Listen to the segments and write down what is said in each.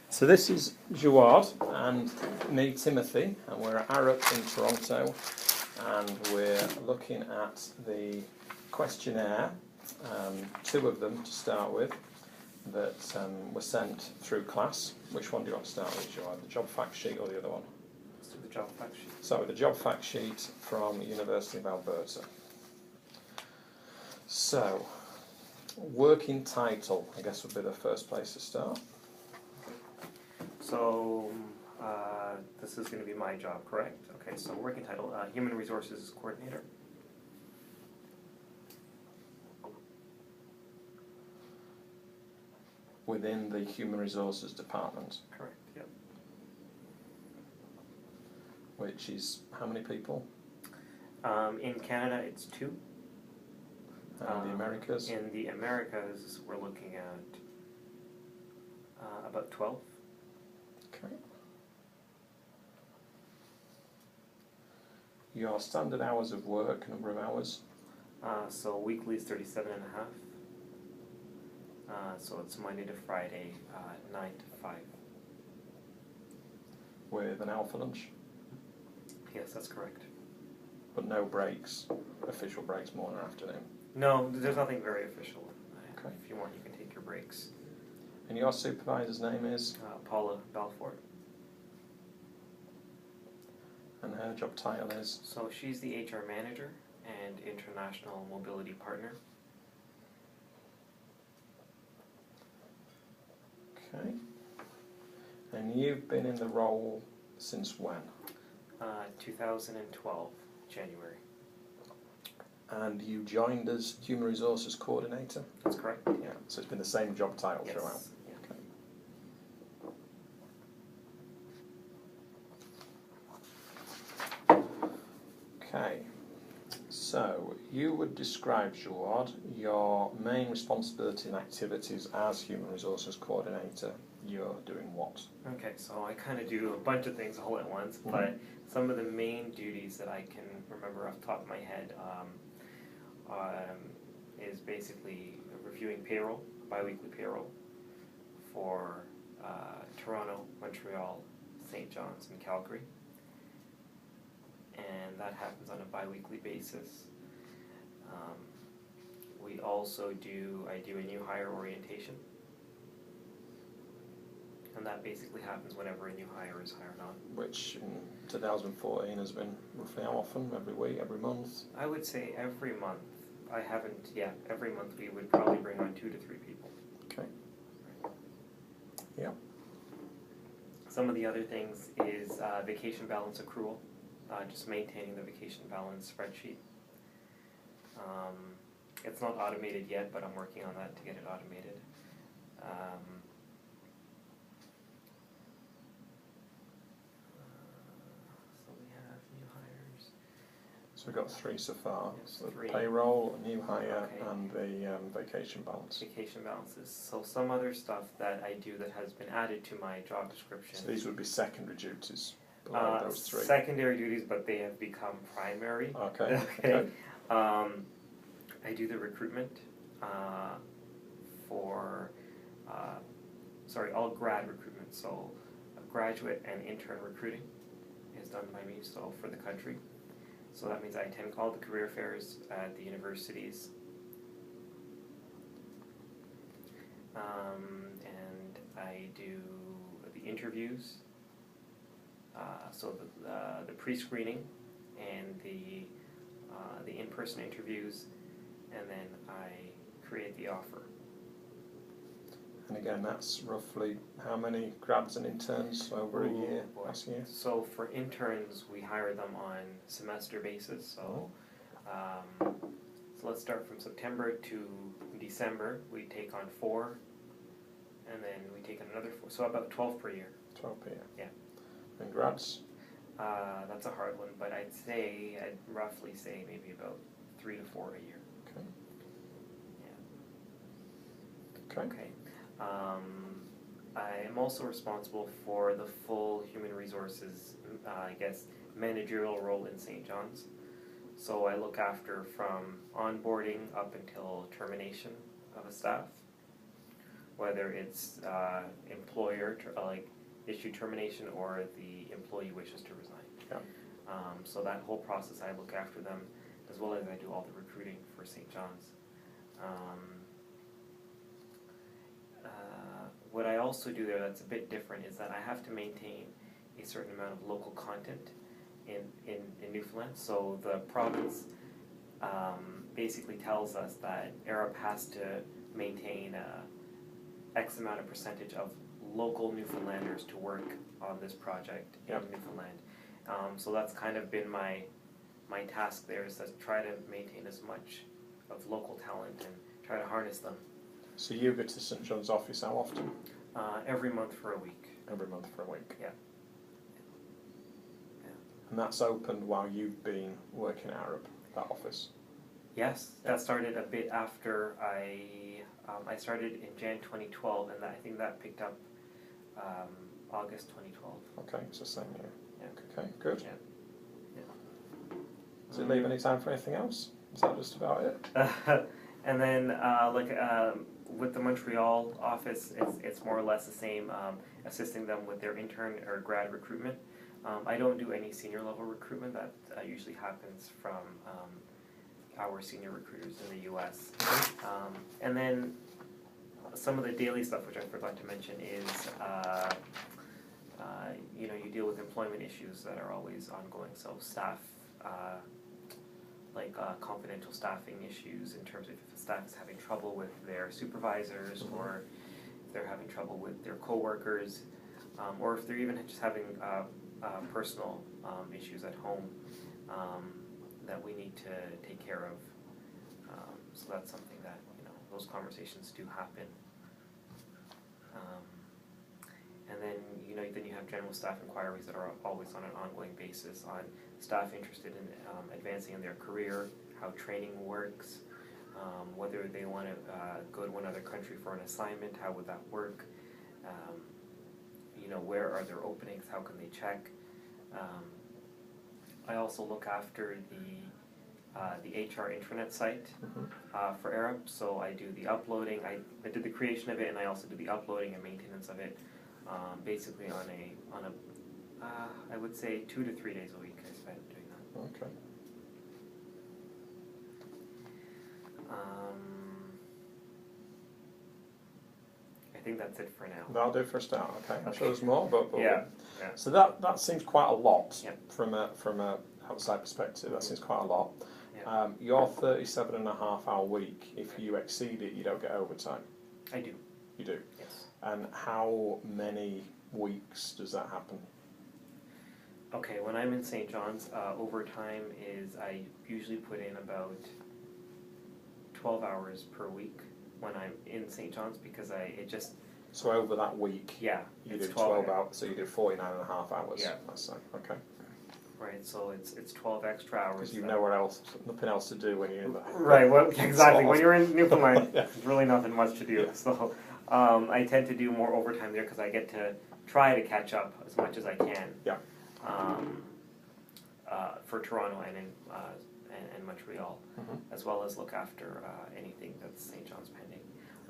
So this is Jawad and me, Timothy, and we're at Arup in Toronto, and we're looking at the questionnaire, two of them to start with, that were sent through class. Which one do you want to start with, Jawad? The job fact sheet or the other one? Let's do the job fact sheet. So the job fact sheet from the University of Alberta. So, working title, I guess would be the first place to start. So, this is going to be my job, correct? Okay, so working title, Human Resources Coordinator. Within the Human Resources Department, Correct, yep. which is how many people? In Canada, it's 2. And the Americas? In the Americas, we're looking at about 12. Okay. Your standard hours of work, number of hours? So weekly is 37 and a half. So it's Monday to Friday, 9 to 5. With an hour for lunch? Yes, that's correct. But no breaks, official breaks, morning or afternoon? No, there's nothing very official. Okay. If you want, you can take your breaks. And your supervisor's name is? Paula Balfort. And her job title is? So she's the HR manager and international mobility partner. Okay. And you've been in the role since when? 2012, January. And you joined as Human Resources Coordinator? That's correct. Yeah, so it's been the same job title throughout? Yeah. Okay, so you would describe, Jawad, your main responsibility and activities as Human Resources Coordinator. You're doing what? Okay, so I kind of do a bunch of things all at once, but some of the main duties that I can remember off the top of my head is basically reviewing payroll, biweekly payroll for Toronto, Montreal, St. John's, and Calgary. And that happens on a biweekly basis. We also I do a new hire orientation. And that basically happens whenever a new hire is hired on. Which in 2014 has been roughly how often? Every week, every month? I would say every month. Every month we would probably bring on 2 to 3 people. Okay. Yeah. Some of the other things is vacation balance accrual, just maintaining the vacation balance spreadsheet. It's not automated yet, but I'm working on that to get it automated. So we have new hires. So we've got 3 so far. Yes, So 3. Payroll, new hire, Okay. and the vacation balance. Vacation balances. So some other stuff that I do that has been added to my job description. So these would be secondary duties below those 3. Secondary duties, but they have become primary. Okay. Okay. I do the recruitment for, all grad recruitment. So graduate and intern recruiting is done by me, so for the country. So that means I attend all the career fairs at the universities. And I do the interviews, so the pre-screening and the in-person interviews, and then I create the offer. And again, that's roughly how many grads and interns over a year, last year? So for interns, we hire them on semester basis. So, so let's start from September to December. We take on 4, and then we take on another 4. So about 12 per year. 12 per year. Yeah. And grads? That's a hard one, but I'd roughly say maybe about 3 to 4 a year. Okay. Yeah. Okay. Okay. I am also responsible for the full human resources, managerial role in St. John's. So I look after from onboarding up until termination of a staff. whether it's employer issue termination or the employee wishes to resign. Yeah. So that whole process, I look after them, as well as I do all the recruiting for St. John's. What I also do there that's a bit different is that I have to maintain a certain amount of local content in Newfoundland. So the province basically tells us that Arup has to maintain X amount of percentage of local Newfoundlanders to work on this project in Newfoundland. So that's kind of been my task there, is to try to maintain as much of local talent and try to harness them. So you go to St John's office how often? Every month for a week. Every month for a week. Yeah. And that's opened while you've been working at Arup, that office? Yes, that started a bit after I started in Jan 2012, and I think that picked up August 2012. Okay, it's the same year. Yeah. Okay, good. Yeah. Does it leave any time for anything else? Is that just about it? And then with the Montreal office, it's more or less the same, assisting them with their intern or grad recruitment. I don't do any senior level recruitment. That usually happens from our senior recruiters in the US. And then some of the daily stuff, which I forgot to mention, is you deal with employment issues that are always ongoing. So staff, confidential staffing issues in terms of if the staff is having trouble with their supervisors, or if they're having trouble with their coworkers, or if they're even just having personal issues at home that we need to take care of. So that's something that, those conversations do happen. And then, then you have general staff inquiries that are always on an ongoing basis on staff interested in advancing in their career, how training works, whether they want to go to another country for an assignment, how would that work, where are their openings, how can they check. I also look after the HR intranet site for Arup, so I do the uploading, I did the creation of it, and I also do the uploading and maintenance of it, basically on a I would say 2 to 3 days a week I spend doing that. Okay. I think that's it for now. That'll do for a start. Okay, I'm sure there's more, but Yeah. So that seems quite a lot. Yep. From a outside perspective. That seems quite a lot. Yeah. Your 37.5-hour week, if you exceed it, you don't get overtime. I do. You do. Yes. And how many weeks does that happen? Okay, when I'm in St. John's, overtime is I usually put in about 12 hours per week when I'm in St. John's, because So over that week, yeah, you it's do 12 hours. hours, so you do 49.5 hours. Yeah. Let's say. Okay. Right, so it's 12 extra hours. Because you've nothing else to do when you're in there. Right, well, exactly. When you're in Newfoundland, Yeah. there's really nothing much to do. Yeah. So I tend to do more overtime there because I get to try to catch up as much as I can. Yeah. For Toronto and Montreal, as well as look after anything that's St. John's pending.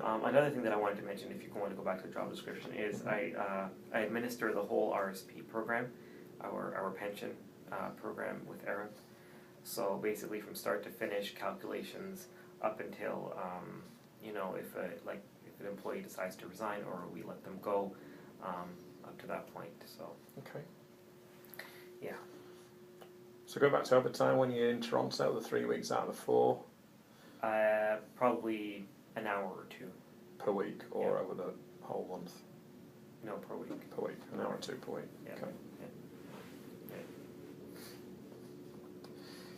Another thing that I wanted to mention, if you want to go back to the job description, is I administer the whole RSP program, our pension program with Arup. So basically, from start to finish, calculations up until if an employee decides to resign or we let them go, up to that point. So Okay. yeah. So go back to overtime when you're in Toronto, the 3 weeks out of the 4 Probably an hour or two. per week, or Yeah. over the whole month No, per week. per week, an hour or 2 per week. Yeah. Okay. Yeah.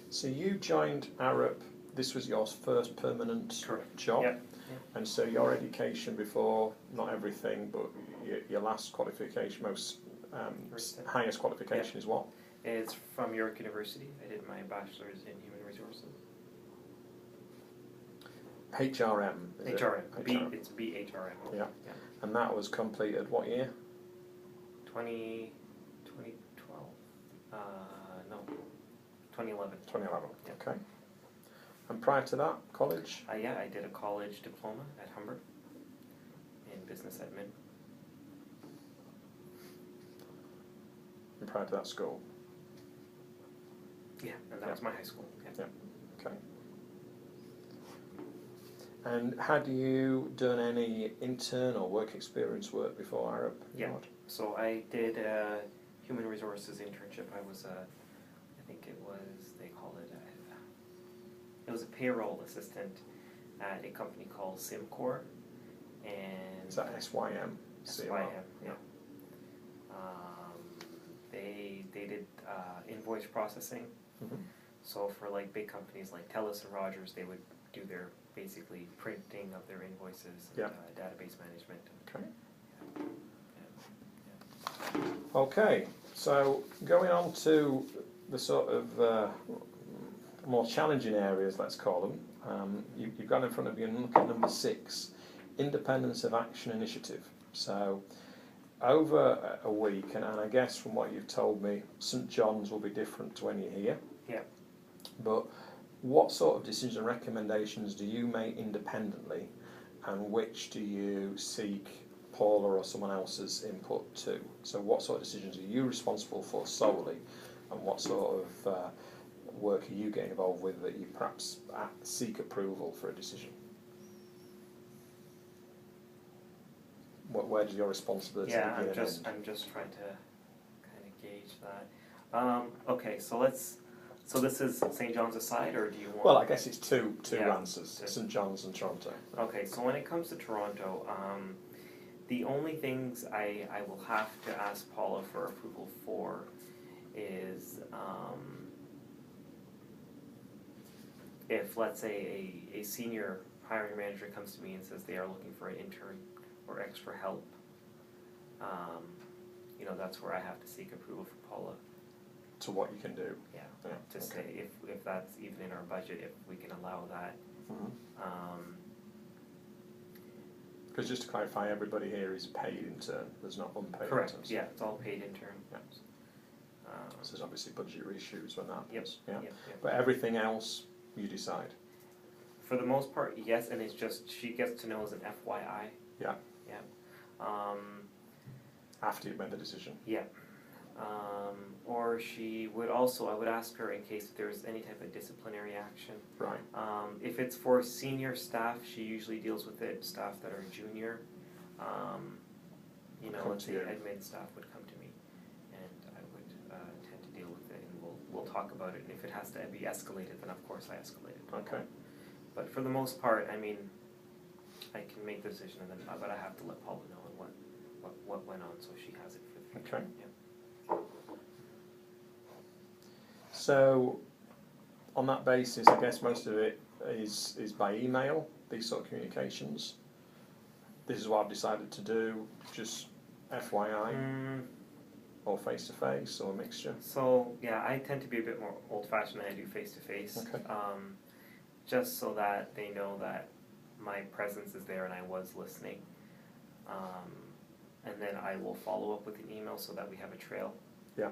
So you joined Arup. This was your first permanent Correct. job, Yeah. and so your education before, not everything, but your last qualification, Recent. highest qualification is what? It's from York University. I did my bachelor's in human resources. HRM. is it? HRM. HRM. It's BHRM. Yeah. And that was completed what year? 2012. No. 2011. 2011. Yeah. Okay. And prior to that, college? Yeah, I did a college diploma at Humber in business admin. And prior to that, school. Yeah, and that was my high school. Yeah. Okay. And had you done any internal work experience work before Arup? Yeah. So I did a human resources internship. I was I think it was, they call it it was a payroll assistant at a company called SimCorp. And Is that SYM? SYM, yeah. They did invoice processing. Mm-hmm. So for like big companies like TELUS and Rogers, they would do their basically printing of their invoices, Yeah. Database management. Okay. Yeah. Okay, so going on to the sort of more challenging areas, let's call them. You've got in front of you and look at number 6, Independence of Action Initiative. So over a week, and I guess from what you've told me, St John's will be different to when you're here. Yeah. But what sort of decisions and recommendations do you make independently, and which do you seek Paula or someone else's input to? So what sort of decisions are you responsible for solely, and what sort of work are you getting involved with that you perhaps seek approval for a decision? Where does your responsibility Yeah, begin and end? I'm just trying to kind of gauge that. Okay, so this is St. John's aside, or do you want? Well, I guess it's two Yeah. answers: St John's and Toronto. Okay, so when it comes to Toronto, the only things I will have to ask Paula for approval for is if, let's say, a senior hiring manager comes to me and says they are looking for an intern or extra help, that's where I have to seek approval from Paula. To what you can do. Yeah, Yeah, to okay. say if that's even in our budget, if we can allow that. Mm-hmm. Because just to clarify, everybody here is paid intern. There's not unpaid Correct, interns. yeah, it's all paid intern. Yeah. So there's obviously budgetary issues when that happens. Yep, Yeah. yep. But everything else, you decide. For the most part, yes, and it's just, she gets to know as an FYI. Yeah. Yeah. After you've made the decision. Yeah. Or she would also, I would ask her in case there's any type of disciplinary action. Right. If it's for senior staff, she usually deals with it. Staff that are junior, Come let's to say you. admin staff would come to me, and I would tend to deal with it, and we'll talk about it. And if it has to be escalated, then of course I escalate it. Okay. But for the most part, I mean, I can make the decision, and then but I have to let Paula know what went on, so she has it for the future. Okay. Yeah. So, on that basis, I guess most of it is by email, these sort of communications. This is what I've decided to do, just FYI, or face-to-face, or a mixture. So, yeah, I tend to be a bit more old-fashioned than I do face-to-face. Okay. Just so that they know that my presence is there and I was listening. And then I will follow up with an email so that we have a trail. Yeah.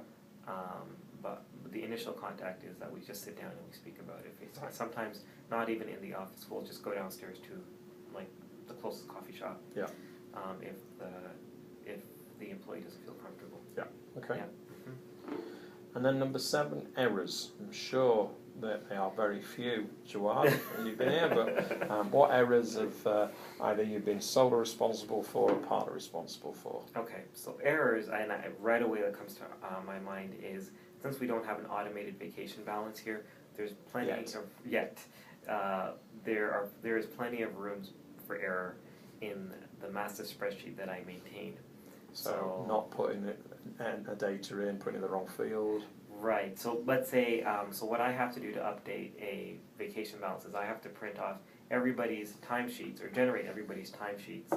But the initial contact is that we just sit down and we speak about it face to face. Right. Sometimes not even in the office. We'll just go downstairs to like the closest coffee shop. Yeah. If the employee doesn't feel comfortable. Yeah. Okay. Yeah. Mm-hmm. And then number 7, errors. I'm sure that there are very few, Jawad, when you've been here, but what errors have either you've been solely responsible for or partly responsible for? Okay, so errors, and right away that comes to my mind is, since we don't have an automated vacation balance here, there's plenty there is plenty of rooms for error in the master spreadsheet that I maintain. So not putting a data in, putting it in the wrong field. Right, so let's say, so what I have to do to update a vacation balance is I have to print off everybody's timesheets, or generate everybody's timesheets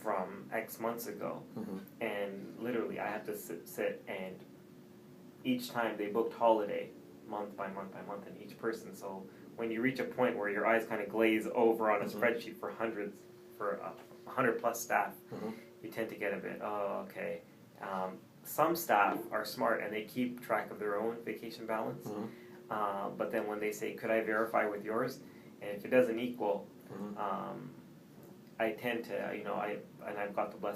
from X months ago. Mm-hmm. And literally I have to sit and each time they booked holiday, month by month by month, in each person. So when you reach a point where your eyes kind of glaze over on a Mm-hmm. spreadsheet for 100 plus staff, Mm-hmm. you tend to get a bit, oh, okay. Some staff are smart and they keep track of their own vacation balance. Mm-hmm. But then when they say, could I verify with yours? And if it doesn't equal, Mm-hmm. I tend to, I've got the blessing